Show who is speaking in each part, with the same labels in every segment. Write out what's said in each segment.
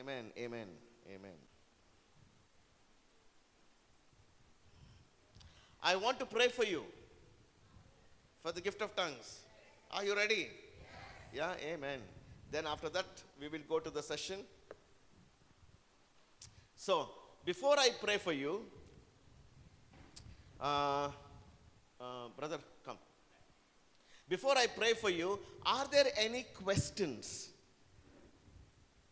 Speaker 1: Amen. Amen. Amen. I want to pray for you for the gift of tongues. Are you ready? Yeah, amen. Then after that, we will go to the session. So, before I pray for you, brother, come. Before I pray for you, are there any questions?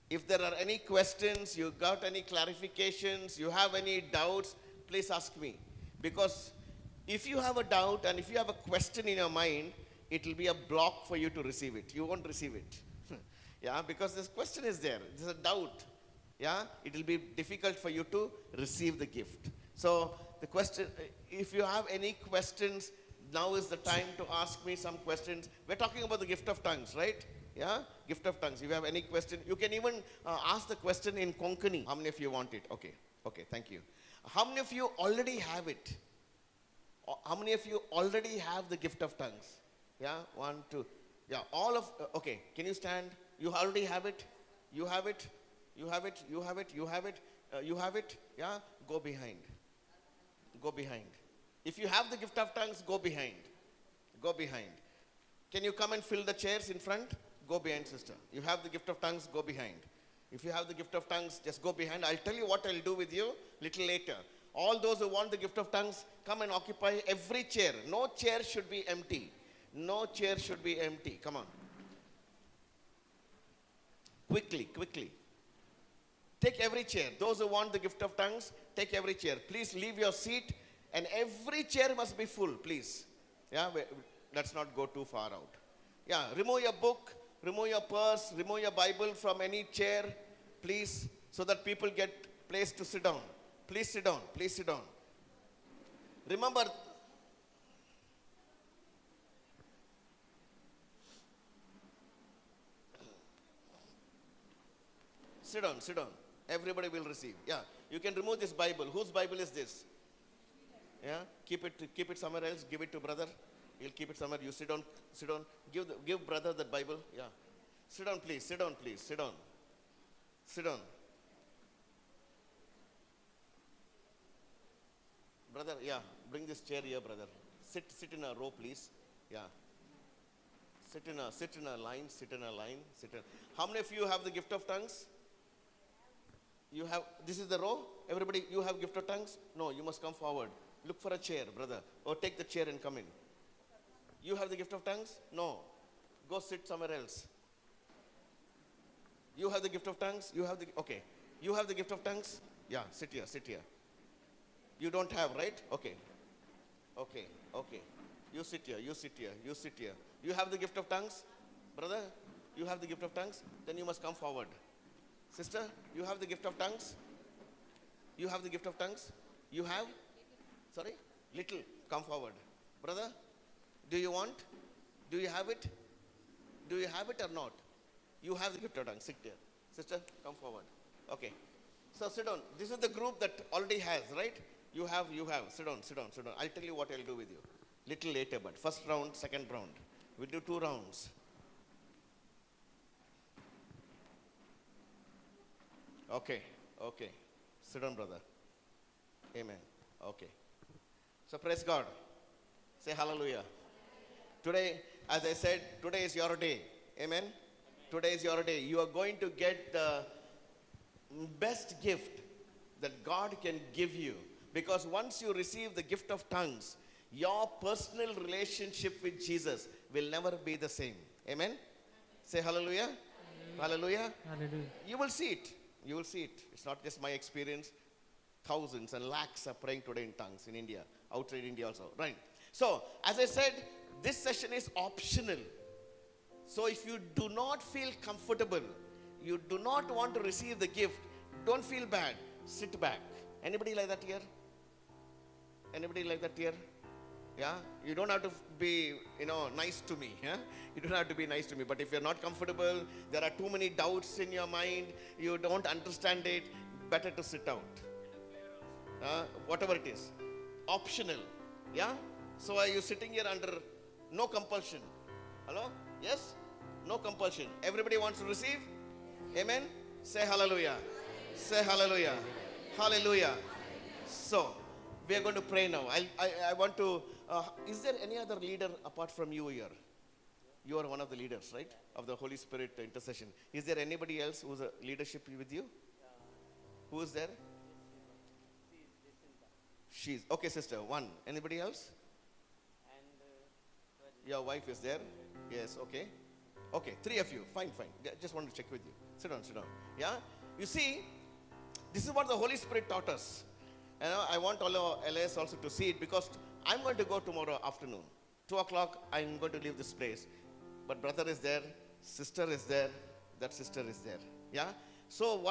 Speaker 1: If there are any questions, you got any clarifications, you have any doubts, please ask me. Because if you have a doubt and if you have a question in your mind, it will be a block for you to receive it. You won't receive it. Yeah, because this question is there. There's a doubt. Yeah, it will be difficult for you to receive the gift. So the question, if you have any questions, now is the time to ask me some questions. We're talking about the gift of tongues, right? Yeah, gift of tongues. If you have any question, you can even ask the question in Konkani. How many of you want it? Okay, thank you. How many of you already have it? How many of you already have the gift of tongues? Yeah, 1, 2. Yeah, all of, okay, can you stand? You already have it? You have it? You have it? You have it? You have it? You have it? Yeah, go behind. Go behind. If you have the gift of tongues, go behind. Go behind. Can you come and fill the chairs in front? Go behind, sister. You have the gift of tongues, go behind. If you have the gift of tongues, just go behind. I'll tell you what I'll do with you little later. All those who want the gift of tongues, come and occupy every chair. No chair should be empty. No chair should be empty. Come on. Quickly. Take every chair. Those who want the gift of tongues, take every chair. Please leave your seat and every chair must be full, please. Yeah, let's not go too far out. Yeah, remove your book, remove your purse, remove your Bible from any chair, please, so that people get place to sit down. Please sit down. Please sit down. Remember, sit down. Everybody will receive. Yeah, you can remove this Bible. Whose Bible is this? Yeah, keep it somewhere else. Give it to brother. He'll keep it somewhere. You sit down. Give brother that Bible. Yeah, sit down, please. Sit down. Brother, yeah, bring this chair here, brother. Sit in a row, please. Yeah. Sit in a line. How many of you have the gift of tongues? You have, this is the row. Everybody, you have gift of tongues? No, you must come forward. Look for a chair, brother. Or take the chair and come in. You have the gift of tongues? No. Go sit somewhere else. You have the gift of tongues? Okay. You have the gift of tongues? Yeah, sit here. You don't have, right? Okay. You sit here. You have the gift of tongues? Brother, you have the gift of tongues? Then you must come forward. Sister, you have the gift of tongues? You have the gift of tongues? You have? Sorry? Little. Come forward. Brother, do you want? Do you have it? Do you have it or not? You have the gift of tongues. Sit here. Sister, come forward. Okay. So sit down. This is the group that already has, right? You have. Sit down. I'll tell you what I'll do with you. Little later, but first round, second round. We'll do 2 rounds. Okay. Sit down, brother. Amen. Okay. So praise God. Say hallelujah. Today, as I said, today is your day. Amen. Today is your day. You are going to get the best gift that God can give you. Because once you receive the gift of tongues, your personal relationship with Jesus will never be the same. Amen. Say hallelujah. Hallelujah. You will see it. It's not just my experience. Thousands and lakhs are praying today in tongues in India, outside India also. Right. So, as I said, this session is optional. So, if you do not feel comfortable, you do not want to receive the gift, don't feel bad. Sit back. Anybody like that here? Yeah, you don't have to be, nice to me. Yeah? You don't have to be nice to me. But if you're not comfortable, there are too many doubts in your mind, you don't understand it, better to sit out. Whatever it is. Optional. Yeah? So are you sitting here under no compulsion? Hello? Yes? No compulsion. Everybody wants to receive? Amen? Say hallelujah. Say hallelujah. Hallelujah. So, we are going to pray now. I want to, is there any other leader apart from you here? You are one of the leaders, right? Of the Holy Spirit intercession. Is there anybody else who's a leadership with you? Who is there? She's, okay, sister, one. Anybody else? Your wife is there? Yes, okay. Okay, three of you. Fine. Just want to check with you. Sit down. Yeah? You see, this is what the Holy Spirit taught us. And I want all of LS also to see it, because I'm going to go tomorrow afternoon. 2 o'clock, I'm going to leave this place. But brother is there, sister is there, that sister is there. Yeah? So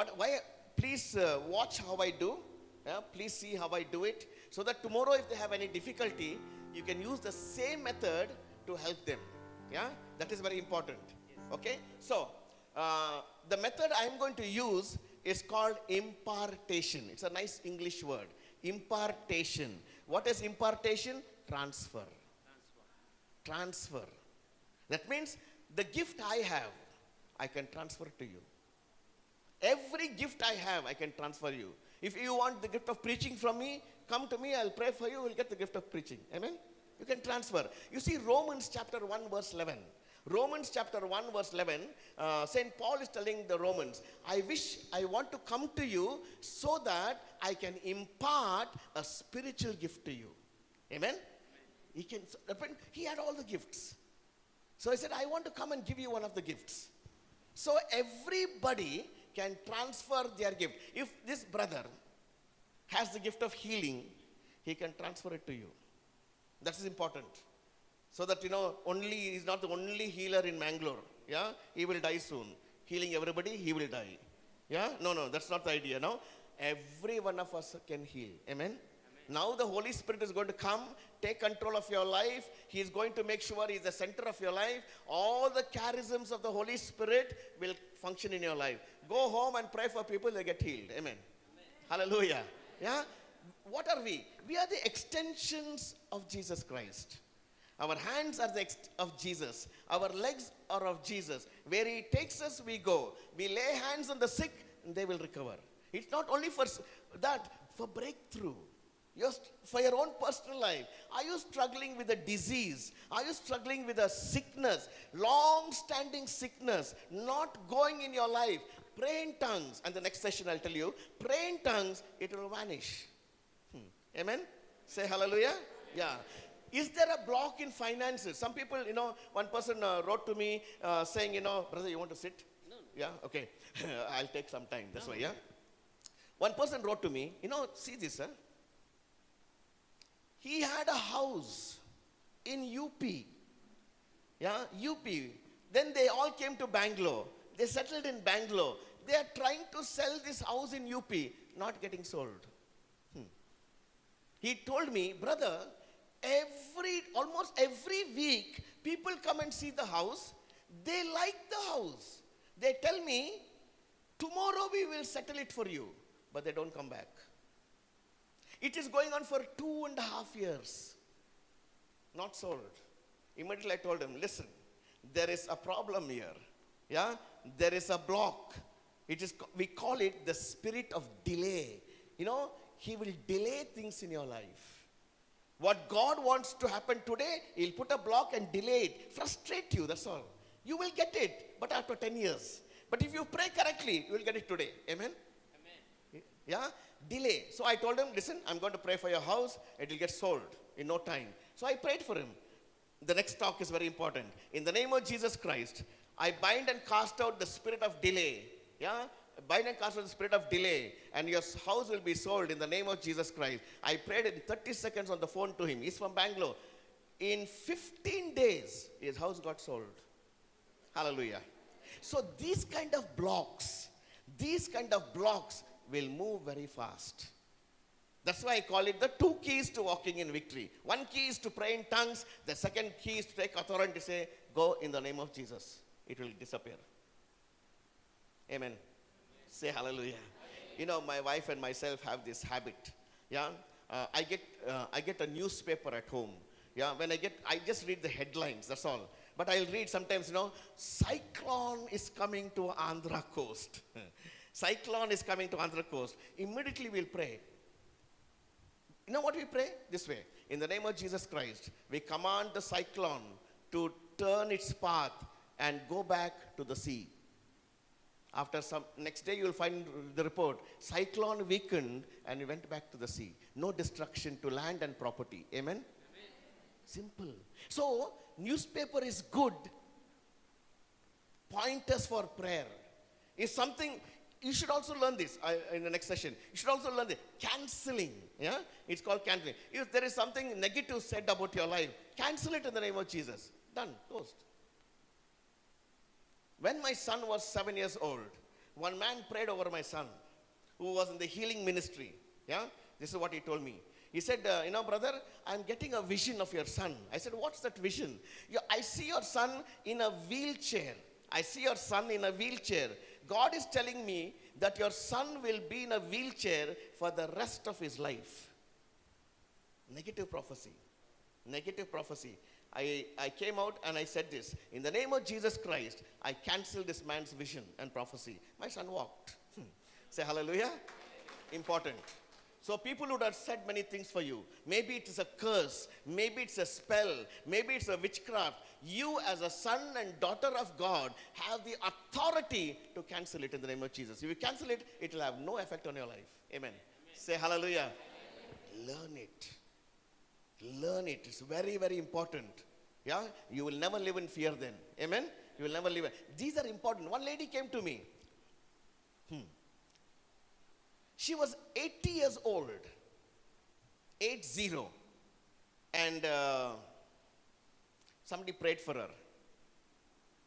Speaker 1: please watch how I do. Yeah? Please see how I do it. So that tomorrow if they have any difficulty, you can use the same method to help them. Yeah? That is very important. Okay? So, the method I'm going to use is called impartation. It's a nice English word. Impartation. What is impartation? Transfer. That means the gift I have, I can transfer to you. Every gift I have, I can transfer you. If you want the gift of preaching from me, come to me, I'll pray for you, you'll get the gift of preaching. Amen? You can transfer. You see Romans chapter 1 verse 11. Romans chapter 1 verse 11, St. Paul is telling the Romans, I want to come to you so that I can impart a spiritual gift to you. Amen? He had all the gifts. So he said, I want to come and give you one of the gifts. So everybody can transfer their gift. If this brother has the gift of healing, he can transfer it to you. That is important. So that, he's not the only healer in Mangalore. Yeah? He will die soon. Healing everybody, he will die. Yeah? No, that's not the idea. No? Every one of us can heal. Amen? Now the Holy Spirit is going to come, take control of your life. He is going to make sure He is the center of your life. All the charisms of the Holy Spirit will function in your life. Go home and pray for people, they get healed. Amen. Hallelujah. Yeah? What are we? We are the extensions of Jesus Christ. Our hands are of Jesus. Our legs are of Jesus. Where He takes us, we go. We lay hands on the sick, and they will recover. It's not only for that, for breakthrough. For your own personal life. Are you struggling with a disease? Are you struggling with a sickness? Long-standing sickness. Not going in your life. Pray in tongues. And the next session I'll tell you. Pray in tongues. It will vanish. Amen? Say hallelujah. Yeah. Is there a block in finances? Some people, one person wrote to me saying, brother, you want to sit? No. Yeah? Okay. I'll take some time. That's why, yeah? One person wrote to me, see this, sir. He had a house in UP. Yeah, UP. Then they all came to Bangalore. They settled in Bangalore. They are trying to sell this house in UP, not getting sold. He told me, brother, almost every week, people come and see the house. They like the house. They tell me, tomorrow we will settle it for you. But they don't come back. It is going on for 2.5 years. Not sold. Immediately I told him, listen, there is a problem here. Yeah? There is a block. We call it the spirit of delay. He will delay things in your life. What God wants to happen today, He'll put a block and delay it. Frustrate you, that's all. You will get it, but after 10 years. But if you pray correctly, you will get it today. Amen? Amen. Yeah? Delay. So I told him, listen, I'm going to pray for your house. It will get sold in no time. So I prayed for him. The next talk is very important. In the name of Jesus Christ, I bind and cast out the spirit of delay. Yeah? Bind and cast out the spirit of delay. And your house will be sold in the name of Jesus Christ. I prayed in 30 seconds on the phone to him. He's from Bangalore. In 15 days, his house got sold. Hallelujah. So these kind of blocks will move very fast. That's why I call it the 2 keys to walking in victory. 1 key is to pray in tongues. The second key is to take authority to say, go in the name of Jesus. It will disappear. Amen. Say hallelujah. My wife and myself have this habit. Yeah. I get a newspaper at home. Yeah. I just read the headlines. That's all. But I'll read sometimes, cyclone is coming to Andhra coast. Cyclone is coming to Andhra coast. Immediately we'll pray. You know what we pray? This way. In the name of Jesus Christ, we command the cyclone to turn its path and go back to the sea. After some, next day you will find the report. Cyclone weakened and we went back to the sea. No destruction to land and property. Amen? Amen. Simple. So, newspaper is good. Pointers for prayer is something. You should also learn this in the next session. You should also learn the cancelling. Yeah, it's called cancelling. If there is something negative said about your life, cancel it in the name of Jesus. Done. Closed. When my son was 7 years old, one man prayed over my son, who was in the healing ministry. Yeah, this is what he told me. He said, brother, I'm getting a vision of your son. I said, what's that vision? I see your son in a wheelchair. I see your son in a wheelchair. God is telling me that your son will be in a wheelchair for the rest of his life. Negative prophecy. Negative prophecy. I came out and I said this. In the name of Jesus Christ, I canceled this man's vision and prophecy. My son walked. Say hallelujah. Important. So people would have said many things for you. Maybe it is a curse. Maybe it's a spell. Maybe it's a witchcraft. You as a son and daughter of God have the authority to cancel it in the name of Jesus. If you cancel it, it will have no effect on your life. Amen. Amen. Say hallelujah. Amen. Learn it. Learn it. It's very, very important. Yeah? You will never live in fear then. Amen. You will never live. These are important. One lady came to me. She was 80 years old, 80, and somebody prayed for her.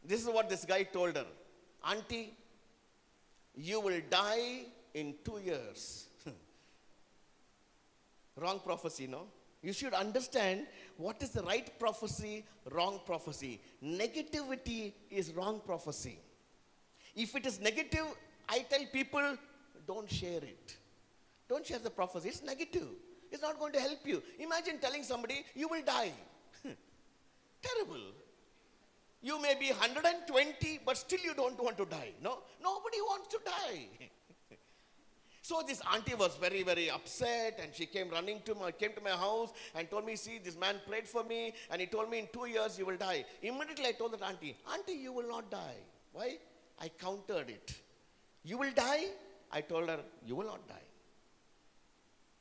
Speaker 1: This is what this guy told her. Auntie, you will die in 2 years. Wrong prophecy, no? You should understand what is the right prophecy, wrong prophecy. Negativity is wrong prophecy. If it is negative, I tell people, don't share it. Don't share the prophecy. It's negative. It's not going to help you. Imagine telling somebody, you will die. Terrible. You may be 120, but still you don't want to die. No, nobody wants to die. So this auntie was very, very upset, and she came to my house and told me, see, this man prayed for me, and he told me in 2 years you will die. Immediately I told that auntie, you will not die. Why? I countered it. You will die? I told her, you will not die.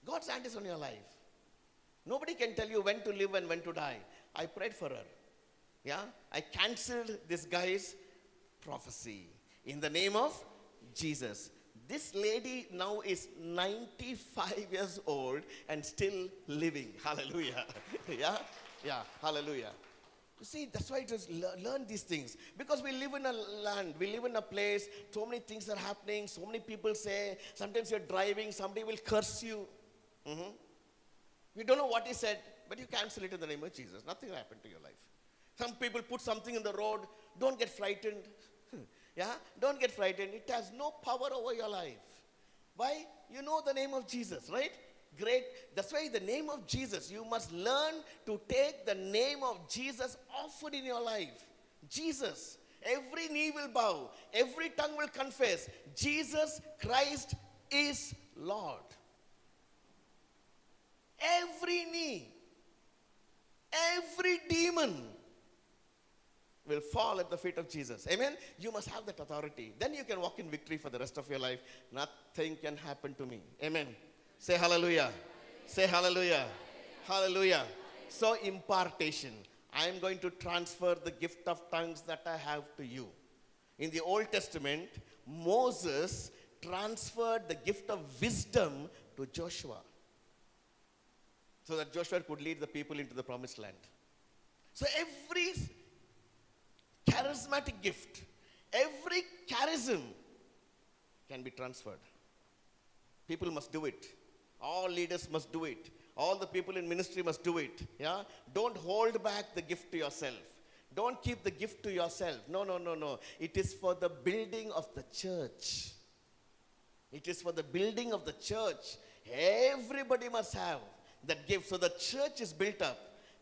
Speaker 1: God's hand is on your life. Nobody can tell you when to live and when to die. I prayed for her. Yeah? I cancelled this guy's prophecy in the name of Jesus. This lady now is 95 years old and still living. Hallelujah. Yeah? Yeah. Hallelujah. You see, that's why it is learn these things. Because we live in a land, we live in a place, so many things are happening, so many people say, sometimes you're driving, somebody will curse you. You don't know what he said, but you cancel it in the name of Jesus. Nothing will happen to your life. Some people put something in the road, don't get frightened. Yeah, don't get frightened. It has no power over your life. Why? You know the name of Jesus, right? Great. That's why the name of Jesus, you must learn to take the name of Jesus offered in your life. Jesus. Every knee will bow. Every tongue will confess. Jesus Christ is Lord. Every knee, every demon will fall at the feet of Jesus. Amen? You must have that authority. Then you can walk in victory for the rest of your life. Nothing can happen to me. Amen. Say hallelujah. Say hallelujah. Hallelujah. So impartation. I am going to transfer the gift of tongues that I have to you. In the Old Testament, Moses transferred the gift of wisdom to Joshua, so that Joshua could lead the people into the promised land. So every charismatic gift, every charism can be transferred. People must do it. All leaders must do it. All the people in ministry must do it. Yeah? Don't hold back the gift to yourself. Don't keep the gift to yourself. No. It is for the building of the church. It is for the building of the church. Everybody must have that gift. So the church is built up.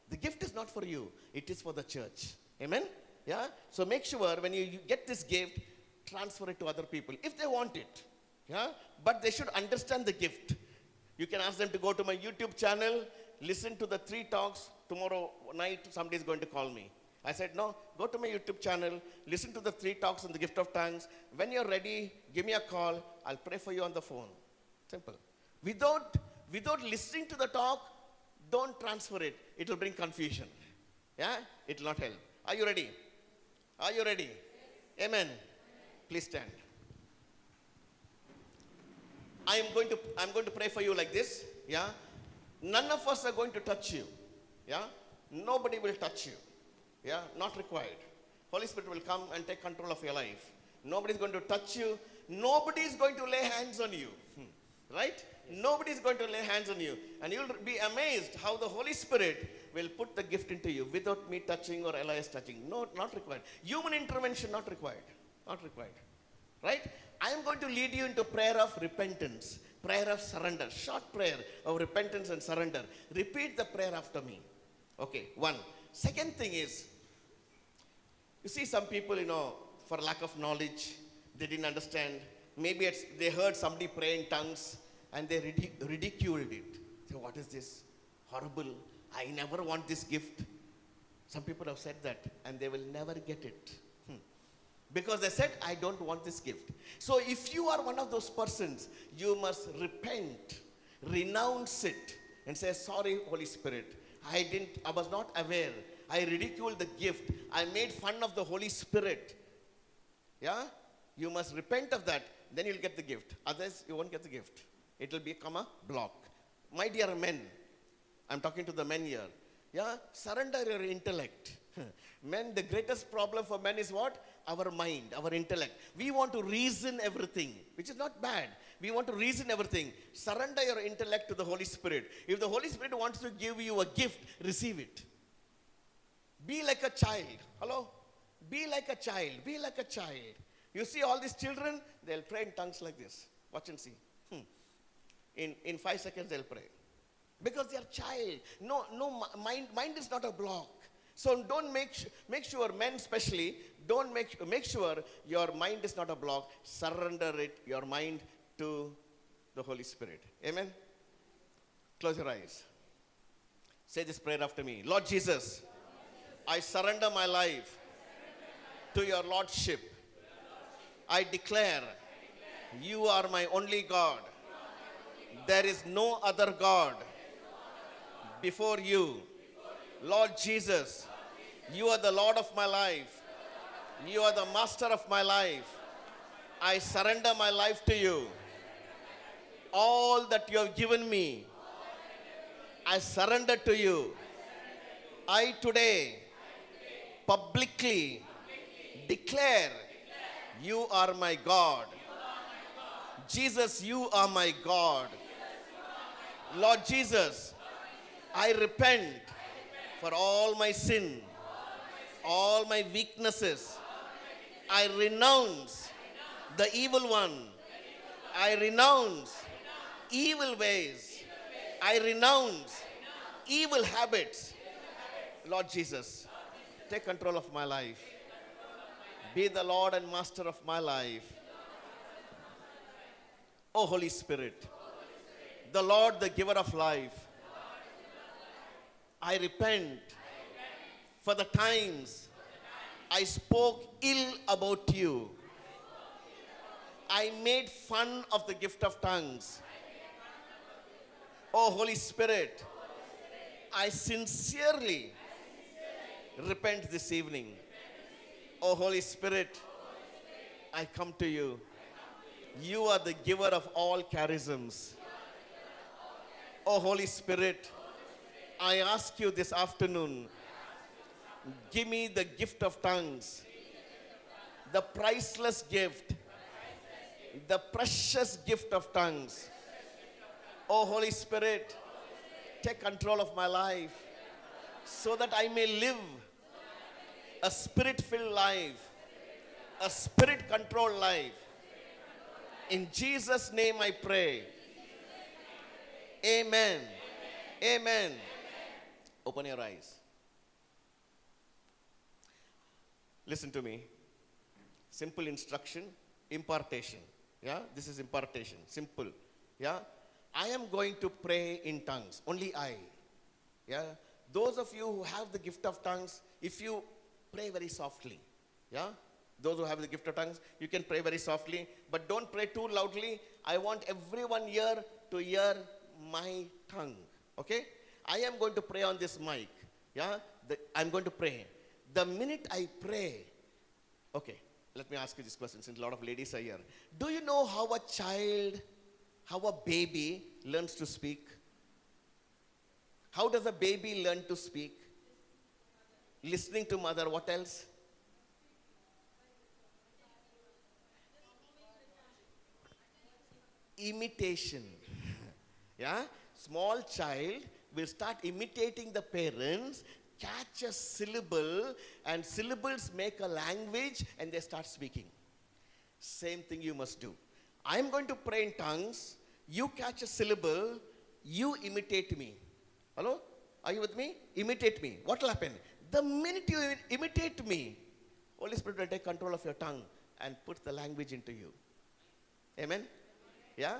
Speaker 1: The gift is not for you. It is for the church. Amen? Yeah? So make sure when you get this gift, transfer it to other people if they want it. Yeah? But they should understand the gift. You can ask them to go to my YouTube channel, listen to the 3 talks. Tomorrow night, somebody is going to call me. I said, no, go to my YouTube channel, listen to the 3 talks on the gift of tongues. When you're ready, give me a call. I'll pray for you on the phone. Simple. Without listening to the talk, don't transfer it. It will bring confusion. Yeah? It will not help. Are you ready? Are you ready? Yes. Amen. Please stand. I'm going to pray for you like this. Yeah? None of us are going to touch you. Yeah? Nobody will touch you. Yeah? Not required. Holy Spirit will come and take control of your life. Nobody is going to touch you. Nobody is going to lay hands on you. Right? Yes. Nobody is going to lay hands on you. And you'll be amazed how the Holy Spirit will put the gift into you without me touching or Elias touching. No, not required. Human intervention, not required. Not required. Right? I am going to lead you into prayer of repentance. Prayer of surrender. Short prayer of repentance and surrender. Repeat the prayer after me. Okay, 1. Second thing is, you see some people, for lack of knowledge, they didn't understand. Maybe they heard somebody pray in tongues and they ridiculed it. So what is this? Horrible. I never want this gift. Some people have said that and they will never get it. Because they said, I don't want this gift. So if you are one of those persons, you must repent, renounce it, and say, sorry, Holy Spirit. I was not aware. I ridiculed the gift. I made fun of the Holy Spirit. Yeah? You must repent of that. Then you'll get the gift. Otherwise, you won't get the gift. It will become a block. My dear men, I'm talking to the men here. Yeah? Surrender your intellect. Men, the greatest problem for men is what? Our mind, our intellect. We want to reason everything, which is not bad. We want to reason everything. Surrender your intellect to the Holy Spirit. If the Holy Spirit wants to give you a gift, receive it. Be like a child. Hello? Be like a child. Be like a child. You see all these children, they'll pray in tongues like this. Watch and see. In 5 seconds, they'll pray. Because they are child. No, mind is not a block. So don't make sure, men especially, don't make sure your mind is not a block. Surrender your mind to the Holy Spirit. Amen? Close your eyes. Say this prayer after me. Lord Jesus, I surrender my life to your Lordship. I declare you are my only God. There is no other God before you. Lord Jesus, you are the Lord of my life. You are the master of my life. I surrender my life to you. All that you have given me, I surrender to you. I today publicly declare you are my God. Jesus, you are my God. Lord Jesus, I repent for all my sin, all my weaknesses. I renounce the evil one. I renounce evil ways. I renounce evil habits. Lord Jesus, take control of my life. Be the Lord and Master of my life. O Holy Spirit, the Lord, the giver of life, I repent for the times I spoke ill about you. I made fun of the gift of tongues. Oh, Holy Spirit, I sincerely repent this evening. Oh, Holy Spirit, I come to you. You are the giver of all charisms. Oh, Holy Spirit, I ask you this afternoon, give me the gift of tongues, the priceless gift, the precious gift of tongues. Oh, Holy Spirit, take control of my life so that I may live a spirit-filled life, a spirit-controlled life. In Jesus' name I pray. Amen. Amen. Open your eyes. Listen to me. Simple instruction. Impartation. Yeah, this is impartation. Simple. Yeah, I am going to pray in tongues. Only I. Yeah, those of you who have the gift of tongues, if you pray very softly. Yeah, those who have the gift of tongues, you can pray very softly, but don't pray too loudly. I want everyone here to hear my tongue. Okay, I am going to pray on this mic. Yeah, I'm going to pray. The minute I pray, okay, let me ask you this question since a lot of ladies are here. Do you know how a child, how a baby learns to speak? How does a baby learn to speak? Listening to mother. What else? Imitation. Yeah? Small child will start imitating the parents, catch a syllable, and syllables make a language, and they start speaking. Same thing you must do. I'm going to pray in tongues. You catch a syllable, you imitate me. Hello? Are you with me? Imitate me. What will happen? The minute you imitate me, Holy Spirit will take control of your tongue and put the language into you. Amen? Yeah?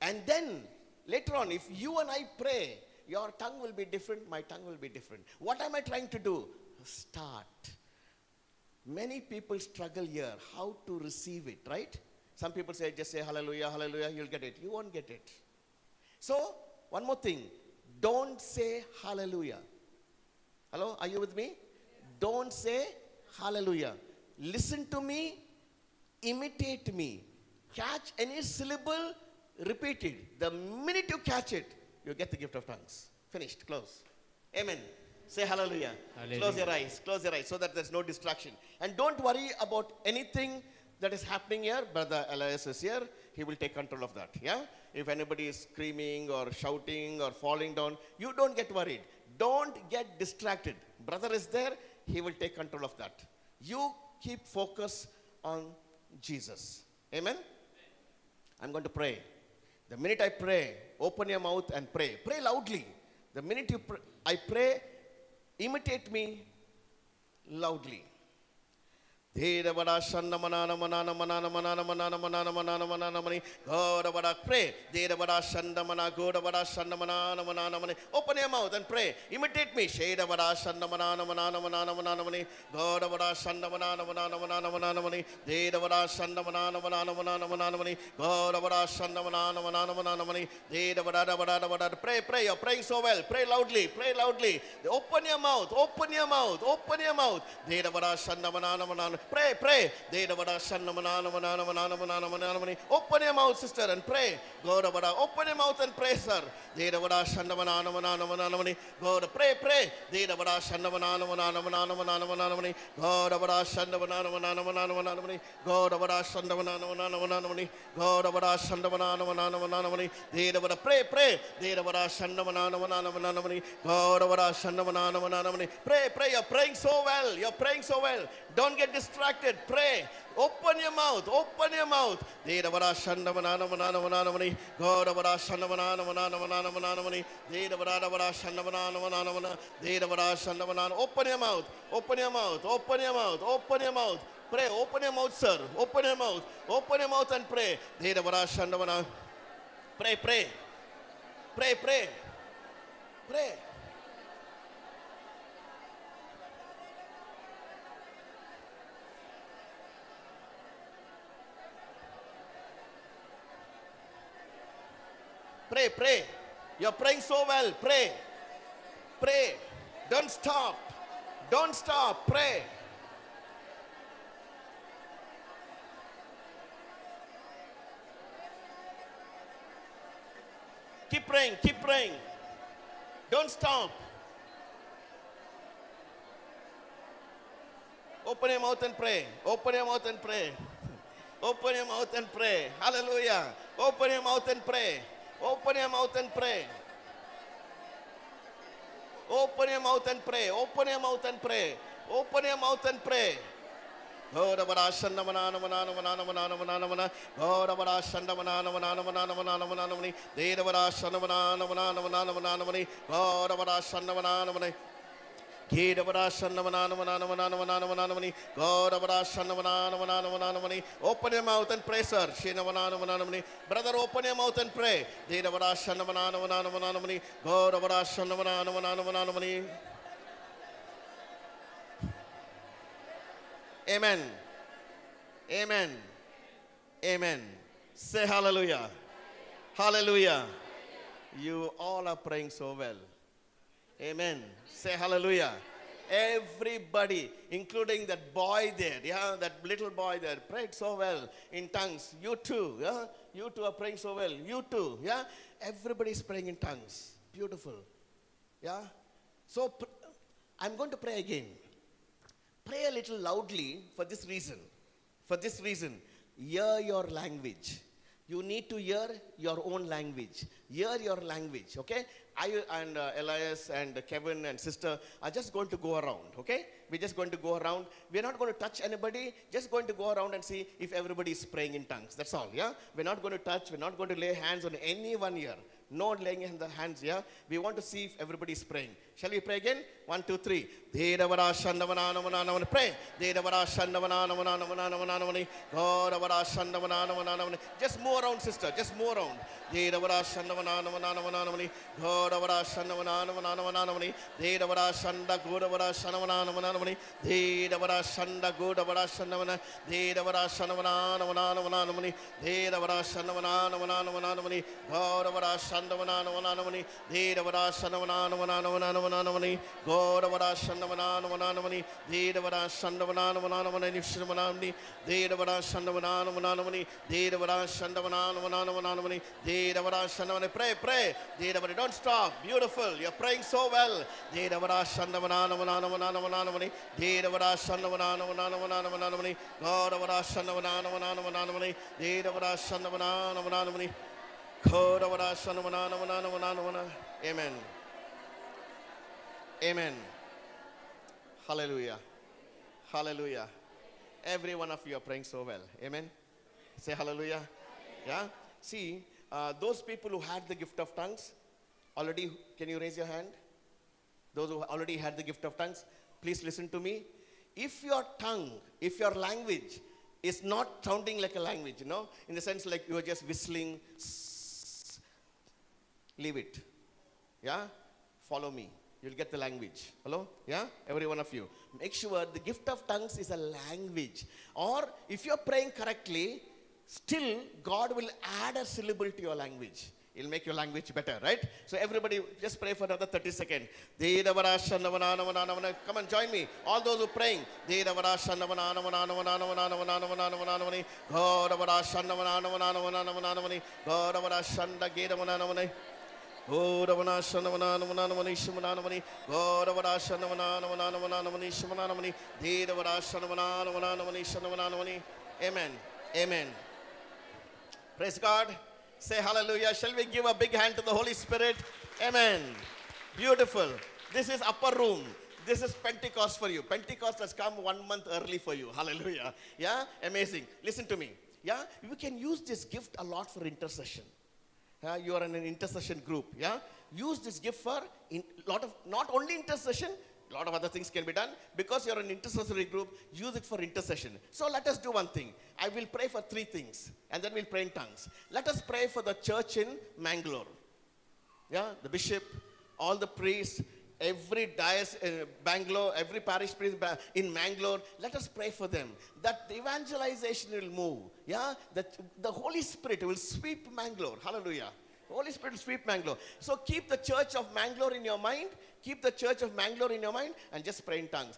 Speaker 1: And then, later on, if you and I pray, your tongue will be different, my tongue will be different. What am I trying to do? Start. Many people struggle here, how to receive it, right? Some people say, just say hallelujah, hallelujah, you'll get it. You won't get it. So, one more thing. Don't say hallelujah. Hello, are you with me? Don't say hallelujah. Listen to me, imitate me. Catch any syllable, repeat it. The minute you catch it, you get the gift of tongues. Finished, close. Amen. Say hallelujah. Hallelujah. Close your eyes so that there's no distraction. And don't worry about anything that is happening here. Br.Elias is here. He will take control of that. Yeah? If anybody is screaming or shouting or falling down, you don't get worried. Don't get distracted. Brother is there. He will take control of that. You keep focus on Jesus. Amen? I'm going to pray. The minute I pray, open your mouth and pray. Pray loudly. The minute I pray, imitate me loudly. Pray. Open your mouth and pray. Imitate me. Pray. You're praying so well. Pray loudly. Open your mouth. Open your mouth. Pray. Open your mouth, sister, and pray. Open your mouth and pray, sir. God, pray. Pray. You're praying so well. Don't get distracted. Pray. Open your mouth. Pray. Open your mouth, sir. Open your mouth and pray. Pray. Pray. You're praying so well. Pray. Don't stop. Pray. Keep praying. Don't stop. Open your mouth and pray. Hallelujah. Open your mouth and pray. Open your mouth and pray. God, Open your mouth and pray, sir. Brother, open your mouth and pray. Amen. Amen. Amen. Say hallelujah. Hallelujah. You all are praying so well. Amen. Say hallelujah. Everybody, including that boy there, that little boy there, prayed so well in tongues. You too, you too are praying so well. You too, everybody is praying in tongues. Beautiful, So I'm going to pray again. Pray a little loudly for this reason. For this reason, hear your language. You need to hear your own language. Hear your language, okay? I and Elias and Kevin and sister are just going to go around, okay? We're just going to go around. We're not going to touch anybody. Just going to go around and see if everybody is praying in tongues. That's all, We're not going to touch. We're not going to lay hands on anyone here. No laying in the hands, We want to see if everybody is praying. Shall we pray again? 1, 2, 3. Pray. Just move around, sister. Just move around. Pray, pray. Don't stop. Beautiful. You're praying so well. Amen. Amen. Hallelujah. Hallelujah. Every one of you are praying so well. Amen. Say hallelujah. Yeah. See, those people who had the gift of tongues, already, can you raise your hand? Those who already had the gift of tongues, please listen to me. If your tongue, if your language is not sounding like a language, in the sense like you are just whistling, leave it. Follow me. You'll get the language. Hello? Every one of you. Make sure the gift of tongues is a language. Or if you're praying correctly, still God will add a syllable to your language. He'll make your language better, right? So everybody just pray for another 30 seconds. Come on, join me. All those who are praying. Amen. Amen. Praise God. Say hallelujah. Shall we give a big hand to the Holy Spirit? Amen. Beautiful. This is upper room. This is Pentecost for you. Pentecost has come 1 month early for you. Hallelujah. Amazing. Listen to me. You can use this gift a lot for intercession. You are in an intercession group. Use this gift for not only intercession, a lot of other things can be done. Because you're an intercessory group, use it for intercession. So let us do one thing. I will pray for 3 things, and then we'll pray in tongues. Let us pray for the church in Mangalore. The bishop, all the priests, every diocese in Bangalore, every parish priest in Mangalore. Let us pray for them, that the evangelization will move. That the Holy Spirit will sweep Mangalore. Hallelujah. Holy Spirit will sweep Mangalore. So keep the church of Mangalore in your mind. Keep the church of Mangalore in your mind and just pray in tongues.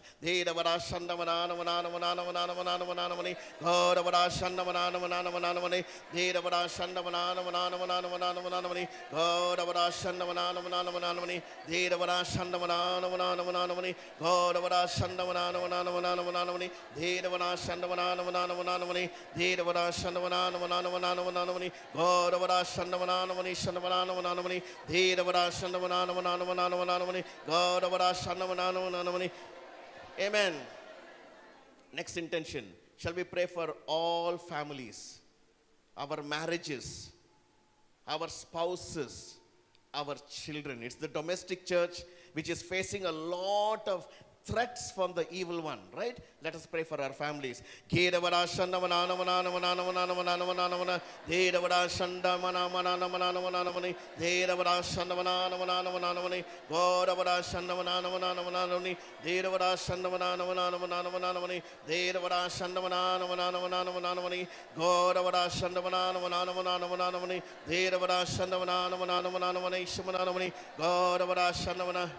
Speaker 1: Amen. Next intention. Shall we pray for all families, our marriages, our spouses, our children? It's the domestic church. which is facing a lot of threats from the evil one, right? Let us pray for our families. Kedavara shanda manana manana manana manana manana manana manana Dedavara shanda manana manana manana manana manana Dedavara shanda manana manana manana manana Godavara shanda manana manana manana manana Dedavara shanda manana manana manana manana manana Dedavara shanda manana manana manana manana manana Godavara shanda manana manana manana manana manana Dedavara shanda manana manana manana manana Ishamanana manana Godavara shanda manana.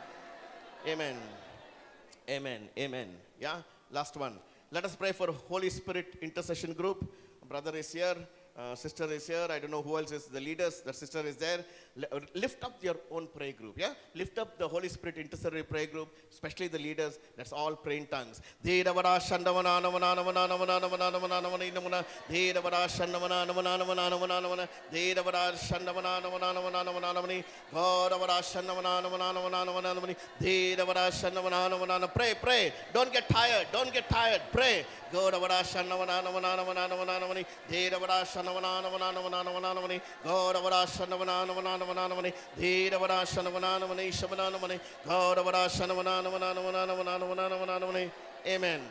Speaker 1: Amen. Amen. Amen. Yeah. Last one. Let us pray for Holy Spirit intercession group. Brother is here. Sister is here. I don't know who else is the leaders. The sister is there. Lift up your own prayer group. Yeah. Lift up the Holy Spirit intercessory prayer group, especially the leaders. Let's all pray in tongues. Dedavara shandavana namana namana namana namana namana namana namana Dedavara shandavana namana namana namana namana Dedavara shandavana namana namana namana namana Godavara shandavana namana namana namana namana Dedavara shandavana namana. Pray. Don't get tired. Pray. Godavara shandavana namana namana namana namana Dedavara shandavana namana namana namana namana Godavara shandavana namana namana namana Dedavara shandavana namana Ishamana namana Godavara shandavana namana namana namana namana namana. Amen.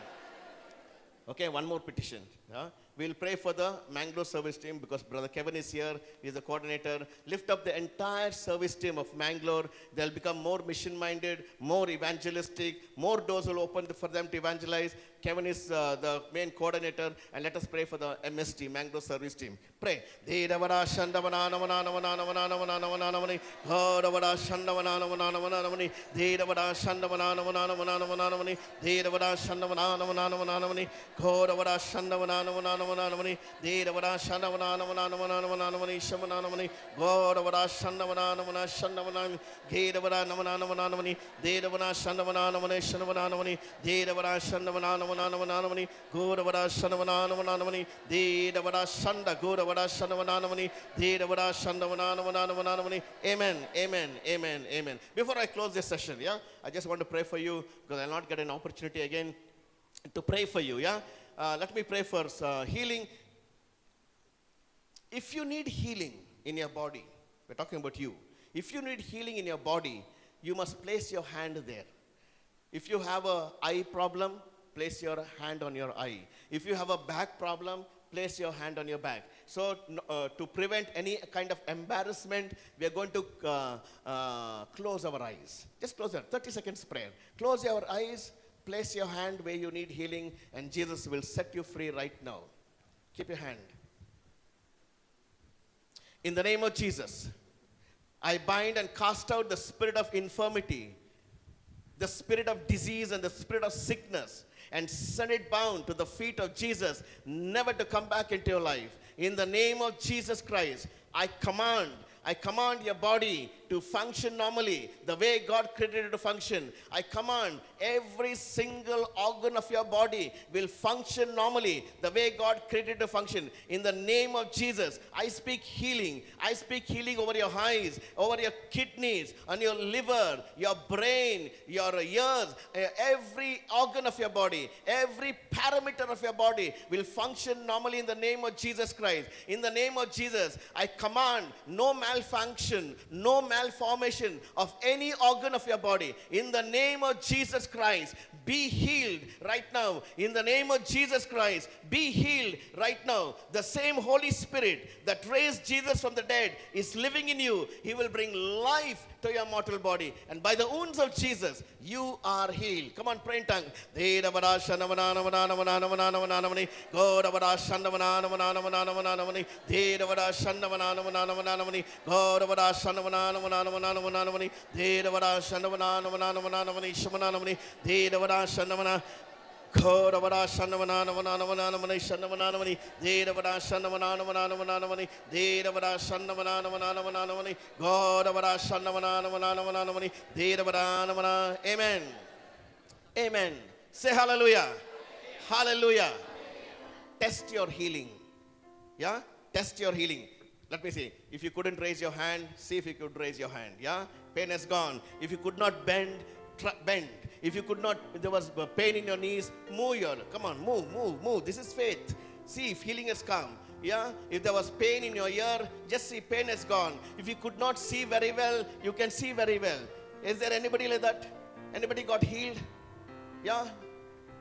Speaker 1: Okay, one more petition. Yeah? We'll pray for the Mangalore service team because Brother Kevin is here. He is the coordinator. Lift up the entire service team of Mangalore. They'll become more mission-minded, more evangelistic. More doors will open for them to evangelize. Kevin is the main coordinator. And let us pray for the MST, Mangalore service team. Pray. Dedavara shandavana namana namana namana namana namana namana Godavara shandavana namana namana namana Dedavara shandavana namana namana namana namana Dedavara shandavana namana namana namana Godavara shandavana namana namana Dedavara shandavana namana namana namana namana Ishamana namana Godavara shandavana namana shandavana Gedavara namana namana namana Dedavara shandavana namana shandavana namana Dedavara shandavana namana namana namana Godavara shandavana namana namana Dedavara shanda Godavara shandavana namana Dedavara shandavana namana namana namana. Amen. Amen. Amen. Amen. Before I close this session, yeah, I just want to pray for you because I'll not get an opportunity again to pray for you, yeah. Let me pray for healing. If you need healing in your body, we're talking about you. If you need healing in your body, you must place your hand there. If you have an eye problem, place your hand on your eye. If you have a back problem, place your hand on your back. So to prevent any kind of embarrassment, we are going to close our eyes. Just close it. 30 seconds prayer. Close your eyes. Place your hand where you need healing, and Jesus will set you free right now. Keep your hand. In the name of Jesus, I bind and cast out the spirit of infirmity, the spirit of disease, and the spirit of sickness, and send it bound to the feet of Jesus, never to come back into your life. In the name of Jesus Christ, I command your body to function normally, the way God created it to function. I command every single organ of your body will function normally, the way God created it to function. In the name of Jesus, I speak healing. I speak healing over your eyes, over your kidneys, on your liver, your brain, your ears, every organ of your body, every parameter of your body will function normally in the name of Jesus Christ. In the name of Jesus, I command no malfunction, no malformation of any organ of your body. In the name of Jesus Christ, be healed right now. In the name of Jesus Christ, be healed right now. The same Holy Spirit that raised Jesus from the dead is living in you. He will bring life to your mortal body. And by the wounds of Jesus, you are healed. Come on, pray in tongues. Amen. Amen. Say hallelujah. Hallelujah. Test your healing. Yeah? Test your healing. Let me see. If you couldn't raise your hand, see if you could raise your hand. Yeah? Pain has gone. If you could not bend, bend. If you could not, if there was pain in your knees, come on, move. This is faith. See if healing has come. Yeah? If there was pain in your ear, just see pain has gone. If you could not see very well, you can see very well. Is there anybody like that? Anybody got healed? Yeah?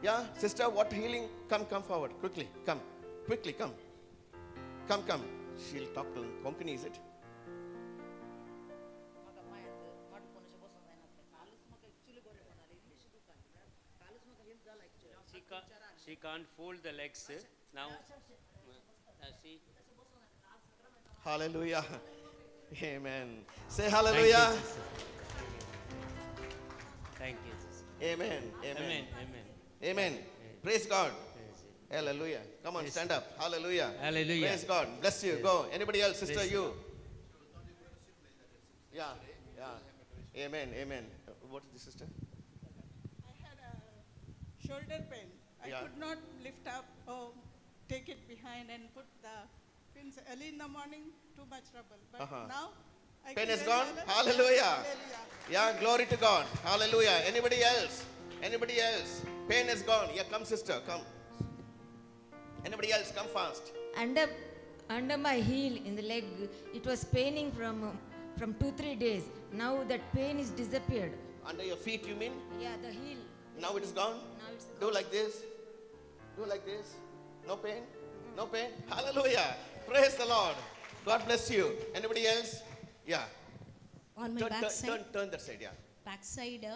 Speaker 1: Yeah? Sister, what healing? Come forward. Quickly. Come. Quickly, come. Come. She'll talk to Konkani, is it?
Speaker 2: She can't fold the legs now. See.
Speaker 1: Hallelujah. Amen. Say hallelujah.
Speaker 2: Thank you, Jesus.
Speaker 1: Amen.
Speaker 2: Amen.
Speaker 1: Amen. Praise God. Hallelujah. Come on, stand up. Hallelujah.
Speaker 2: Hallelujah.
Speaker 1: Praise God. Bless you. Go. Anybody else? Sister,
Speaker 2: Praise
Speaker 1: you. Yeah. Amen. What is the sister?
Speaker 3: I had a shoulder pain. I
Speaker 1: Yeah.
Speaker 3: could not lift up or take it behind and put the pins early in the morning. Too much trouble. But now I
Speaker 1: Pain
Speaker 3: can
Speaker 1: is
Speaker 3: very
Speaker 1: gone?
Speaker 3: well-
Speaker 1: Hallelujah.
Speaker 3: Hallelujah.
Speaker 1: Yeah, glory to God. Hallelujah. Anybody else? Pain is gone. Yeah, come sister, come. Anybody else? Come fast.
Speaker 4: Under my heel in the leg, it was paining from 2-3 days. Now that pain is disappeared.
Speaker 1: Under your feet, you mean?
Speaker 4: Yeah, the heel.
Speaker 1: Now it is gone?
Speaker 4: Now it's
Speaker 1: Do like this. No pain? No pain? Hallelujah. Praise the Lord. God bless you. Anybody else? Yeah.
Speaker 5: On my backside,
Speaker 1: Turn that side, yeah.
Speaker 5: backside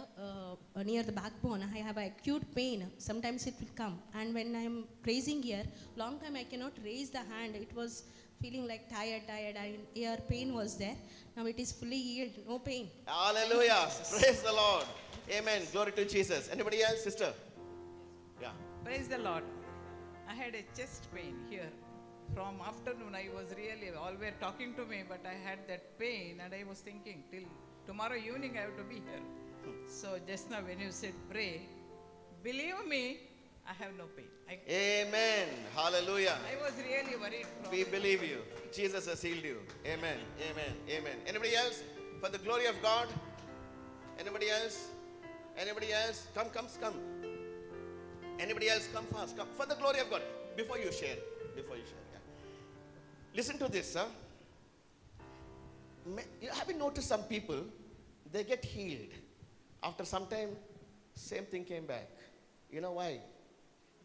Speaker 5: near the backbone, I have acute pain. Sometimes it will come. And when I'm raising here, long time I cannot raise the hand. It was feeling like tired. And here pain was there. Now it is fully healed. No pain.
Speaker 1: Hallelujah. Praise the Lord. Amen. Glory to Jesus. Anybody else? Sister? Yeah.
Speaker 6: Praise the Lord. I had a chest pain here. From afternoon, I was really, all were talking to me, but I had that pain and I was thinking, till tomorrow evening I have to be here. So just now when you said pray, believe me, I have no pain.
Speaker 1: Amen. Hallelujah.
Speaker 6: I was really worried.
Speaker 1: We believe you. Jesus has healed you. Amen. Anybody else? For the glory of God? Anybody else? Come. Anybody else? Come fast. Come. For the glory of God. Before you share. Yeah. Listen to this, have you noticed some people, they get healed. After some time, same thing came back. You know why?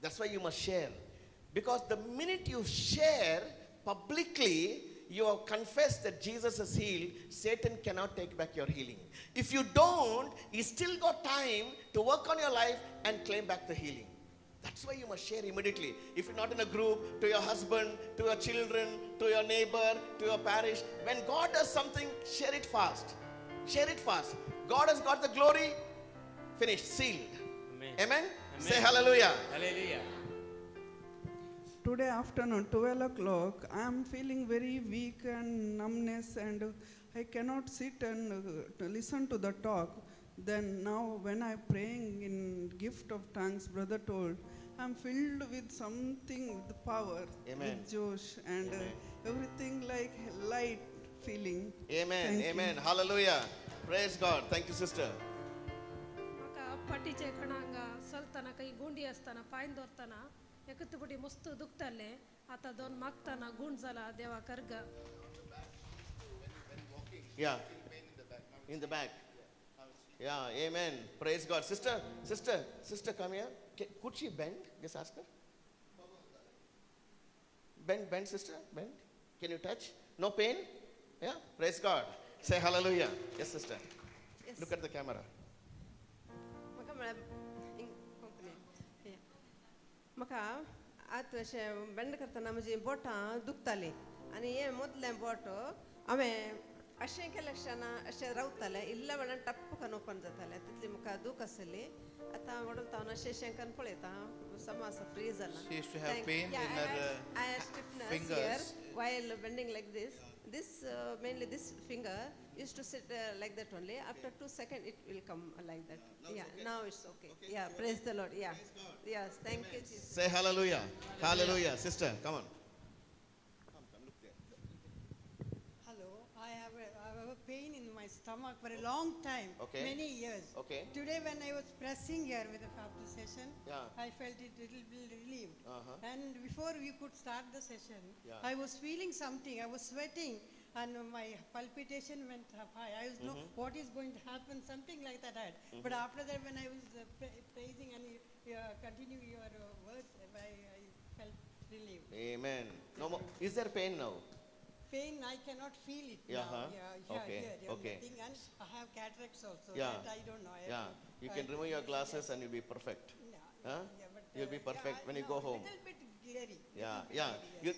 Speaker 1: That's why you must share. Because the minute you share publicly, you have confessed that Jesus has healed, Satan cannot take back your healing. If you don't, he's still got time to work on your life and claim back the healing. That's why you must share immediately. If you're not in a group, to your husband, to your children, to your neighbor, to your parish. When God does something, share it fast. God has got the glory. Finished, sealed. Amen. Say hallelujah.
Speaker 2: Hallelujah.
Speaker 7: Today afternoon, 12 o'clock, I am feeling very weak and numbness and I cannot sit and listen to the talk. Then now when I'm praying in gift of tongues, brother told, I'm filled with something, with power,
Speaker 1: Amen.
Speaker 7: with Josh and everything like light feeling.
Speaker 1: Amen.
Speaker 7: Thank you.
Speaker 1: Hallelujah. Praise God. Thank you, sister.
Speaker 8: म्हाका पाटीचे कणांगा चलतना काही गुंडी असताना पांय दवरतना एकतुबडी मस्त दुखताले आता दोन मागताना गुंड जाला देवा करग
Speaker 1: Yeah. In the back. Yeah. Amen. Praise God. Sister, come here. Could she bend? Just ask her. Bend, sister. Bend. Can you touch? No pain? Yeah. Praise God. Say hallelujah. Yes, sister.
Speaker 9: Yes.
Speaker 1: Look at the camera.
Speaker 9: म्हाका आतां अशें bend करतना म्हजी बोटां दुखतालीं आनी हे मदलें boat हांवें अशें केलें आसतना अशें रावतालें इल्ल्या वेळान टप्पकन ओपन जातालें तितली म्हाका दूख आसली आतां वडून हांव अशें करून पळयता समज फ्री जाला
Speaker 10: She used to have pain in her
Speaker 9: I had stiffness
Speaker 10: fingers.
Speaker 9: here while bending like this. Mainly this finger used to sit like that only. After 2 seconds, it will come like that. Yeah, now it's okay. Yeah, praise the Lord. Yeah, yes, thank you, Jesus.
Speaker 1: Say hallelujah. Hallelujah. Sister, come on. Come, look there.
Speaker 11: Hello, I have a pain in my stomach for a long time,
Speaker 1: Okay.
Speaker 11: many years.
Speaker 1: Okay.
Speaker 11: Today when I was pressing here with the after session,
Speaker 1: Yeah.
Speaker 11: I felt it little bit relieved.
Speaker 1: Uh-huh.
Speaker 11: And before we could start the session,
Speaker 1: Yeah.
Speaker 11: I was feeling something, I was sweating. and my palpitation went up high. I was know what is going to happen, something like that. But after that, when I was praising and you continue your words, I felt relieved.
Speaker 1: Amen. No more. Is there pain now?
Speaker 11: Pain, I cannot feel it
Speaker 1: Yeah,
Speaker 11: now.
Speaker 1: huh? Okay,
Speaker 11: Here,
Speaker 1: okay.
Speaker 11: the thing, and I have cataracts also.
Speaker 1: Yeah.
Speaker 11: That I don't know.
Speaker 1: Yeah. You can remove your glasses and you'll be perfect. Huh?
Speaker 11: But,
Speaker 1: You'll be perfect when you go home.
Speaker 11: Little bit glary.
Speaker 1: Yeah, yeah.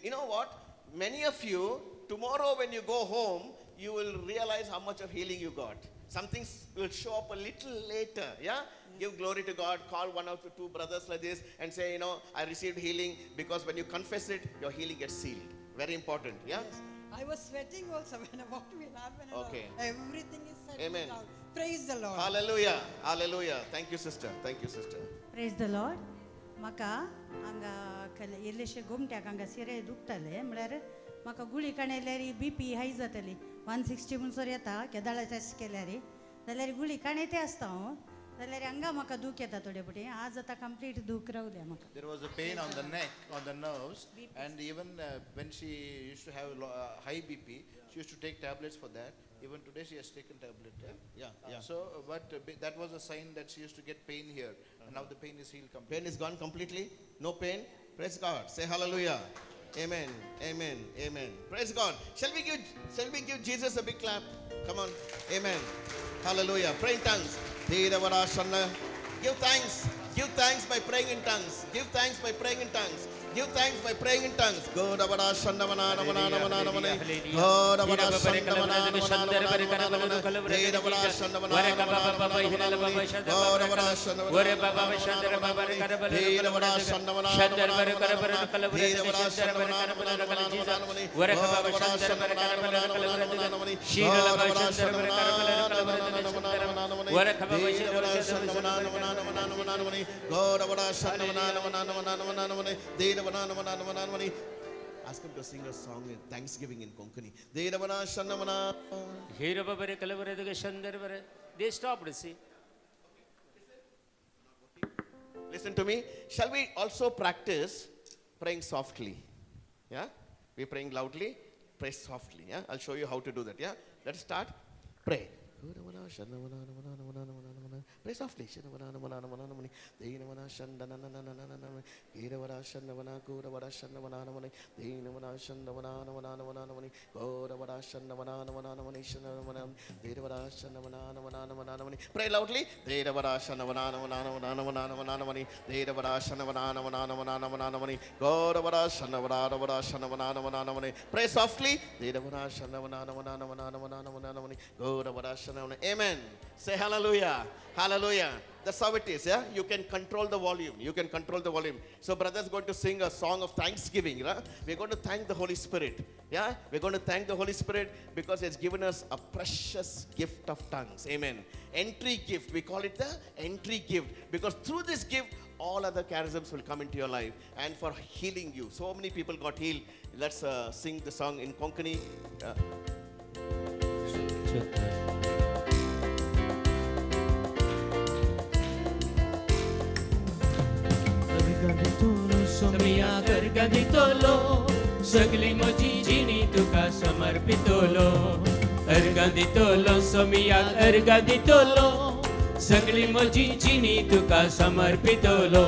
Speaker 1: You know what? Many of you, tomorrow when you go home, you will realize how much of healing you got. Some things will show up a little later. Yeah? Give glory to God. Call one or two brothers like this and say, you know, I received healing, because when you confess it, your healing gets sealed. Very important. Yeah?
Speaker 11: Yes. I was sweating also when I walked in.
Speaker 1: Okay.
Speaker 11: Everything is settling
Speaker 1: Amen.
Speaker 11: down. Praise the Lord.
Speaker 1: Hallelujah. Hallelujah. Thank you, sister. Thank you, sister.
Speaker 12: Praise the Lord म्हाका हांगा इल्लेशे गोमट्याक हांगा सिरे दुखताले म्हळ्यार म्हाका गुळी काणयल्यार BP हाय जाताली 160 म्हणसर येता केदाळा टेस्ट केल्यार जाल्यार गुळी काणयते आसता हांव जाल्यार हांगा म्हाका दूख येता थोडे पटी आज आतां कंप्लीट दूख रावल्या म्हाका.
Speaker 10: There was a pain on the neck, on the nerves, and even when she used to have high BP, she used to take tablets for that. Even today she has taken tablet.
Speaker 1: Yeah.
Speaker 10: So, but that was a sign that she used to get pain here, and now the pain is healed completely.
Speaker 1: Pain is gone completely. No pain. Praise God. Say hallelujah. Amen. Amen. Amen. Praise God. Shall we give Jesus a big clap? Come on. Amen. Hallelujah. Pray in tongues. Give thanks. Give thanks by praying in tongues. Give thanks by praying in tongues. Give thanks by praying in tongues. God abara shandamana namana namana namana. God abara shandamana namana namana namana. God abara shandamana namana namana namana. God abara shandamana. God abara shandamana namana namana. God abara shandamana namana namana. God abara shandamana namana namana. God abara shandamana namana namana namana. Ask him to sing a song in Thanksgiving in Konkani.
Speaker 2: They stopped, see.
Speaker 1: Listen to me. Shall we also practice praying softly? Yeah? We're praying loudly, pray softly. Yeah? I'll show you how to do that. Yeah? Let's start. Pray. Pray softly. Pray loudly. Pray softly. Amen. Say hallelujah. Hallelujah. That's how it is, yeah? You can control the volume. You can control the volume. So brother's going to sing a song of thanksgiving. Right? We're going to thank the Holy Spirit. Yeah? We're going to thank the Holy Spirit because He's given us a precious gift of tongues. Amen. Entry gift. We call it the entry gift. Because through this gift, all other charisms will come into your life. And for healing you. So many people got healed. Let's sing the song in Konkani.
Speaker 13: Samiya गर्गदितोलो सगली मजी जिनी तुका समर्पितोलो अर्गदितोलो समिया अर्गदितोलो सगली मजी जिनी तुका समर्पितोलो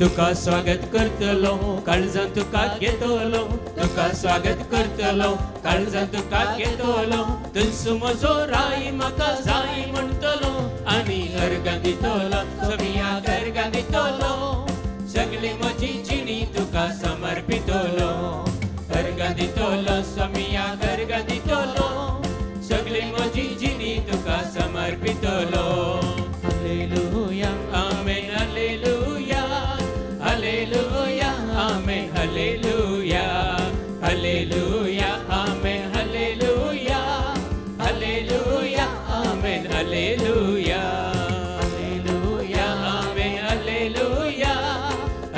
Speaker 13: तुका स्वागत करतलो काळजां तुका घेतलो तुका स्वागत करतलो काळजां तुका घेतलो तुजो म्हजो राई म्हाका जाय म्हणटलो आनी अर्गां दितलो समिया अर्गां दितलो सगली म्हजी जिणी तुका समर्पितलो अर्गां दितलो समिया अर्गां दितलो सगली म्हजी जिणी तुका समर्पितलो hallelujah amen hallelujah hallelujah amen hallelujah hallelujah amen hallelujah hallelujah amen hallelujah hallelujah amen hallelujah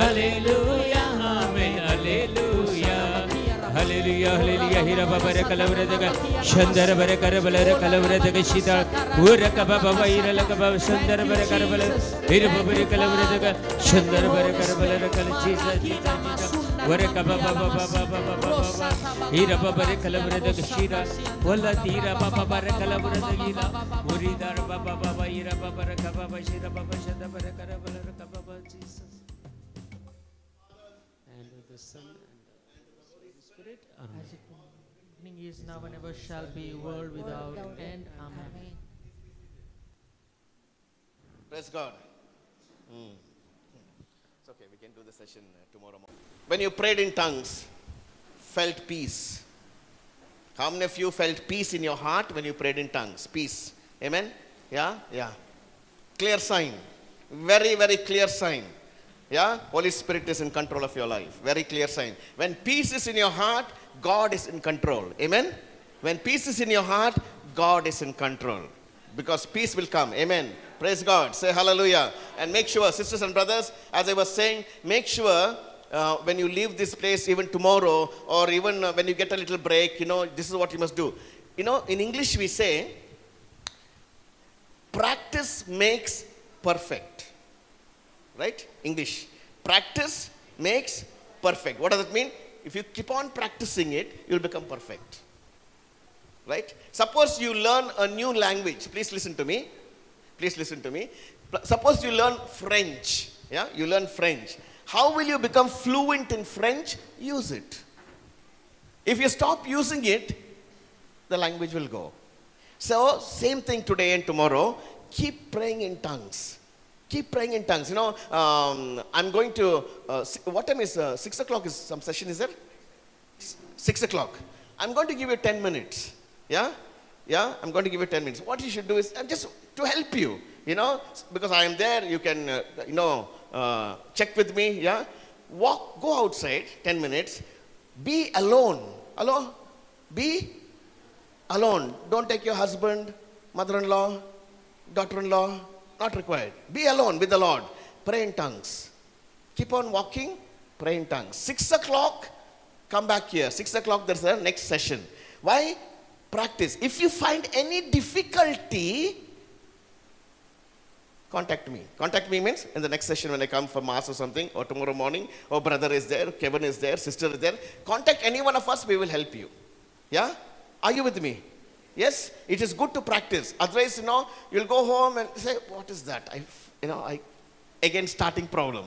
Speaker 13: hallelujah amen hallelujah hallelujah hallelujah हिरा बाबा कलवरदग शंदर बर करबलर कलवरदग शीतळ उर कबाबा वैरल कबाब शंदर बर करबलर हिर बाबा कलवरदग शंदर बर करबलर कल जीजा Wara kaba baba baba baba baba. Ira baba re kalabra da kshira. Wala tira baba baba re kalabra da gila. Muridar baba baba ira baba re kaba baba shira baba shada baba re kalabra re kaba baba Jesus. And with the Son and the Holy Spirit. Amen.
Speaker 14: As it beginning is now and ever shall be, world without end. Amen.
Speaker 1: Praise God. It's okay, we can do the session tomorrow morning. When you prayed in tongues, felt peace. How many of you felt peace in your heart when you prayed in tongues? Peace. Amen? Yeah? Yeah. Clear sign. Very, very clear sign. Yeah? Holy Spirit is in control of your life. Very clear sign. When peace is in your heart, God is in control. Amen? When peace is in your heart, God is in control. Because peace will come. Amen. Praise God. Say hallelujah. And make sure, sisters and brothers, as I was saying, make sure when you leave this place, even tomorrow, or even when you get a little break, this is what you must do. In English we say, practice makes perfect. Right? English. Practice makes perfect. What does it mean? If you keep on practicing it, you'll become perfect. Right? Suppose you learn a new language. Please listen to me. Please listen to me. Suppose you learn French. Yeah? You learn French. How will you become fluent in French? Use it. If you stop using it, the language will go. So, same thing today and tomorrow. Keep praying in tongues. Keep praying in tongues. I'm going to, what time is, 6 o'clock is some session, is there? 6 o'clock. I'm going to give you 10 minutes. Yeah? Yeah? I'm going to give you 10 minutes. What you should do is, just to help you, because I am there, you can, check with me, yeah? Go outside, 10 minutes. Be alone. Hello? Be alone. Don't take your husband, mother-in-law, daughter-in-law. Not required. Be alone with the Lord. Pray in tongues. Keep on walking. Pray in tongues. 6 o'clock, come back here. 6 o'clock, there's the next session. Why? Practice. If you find any difficulty, contact me. Contact me means in the next session when I come for mass or something, or tomorrow morning, or brother is there, Kevin is there, sister is there. Contact any one of us, we will help you. Yeah? Are you with me? Yes? It is good to practice. Otherwise, you'll go home and say, what is that? Again, starting problem.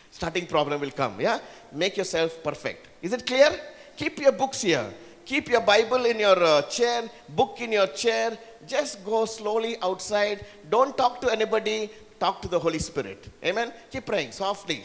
Speaker 1: Starting problem will come. Yeah? Make yourself perfect. Is it clear? Keep your books here. Keep your Bible in your chair, book in your chair. Just go slowly outside. Don't talk to anybody. Talk to the Holy Spirit. Amen? Keep praying softly.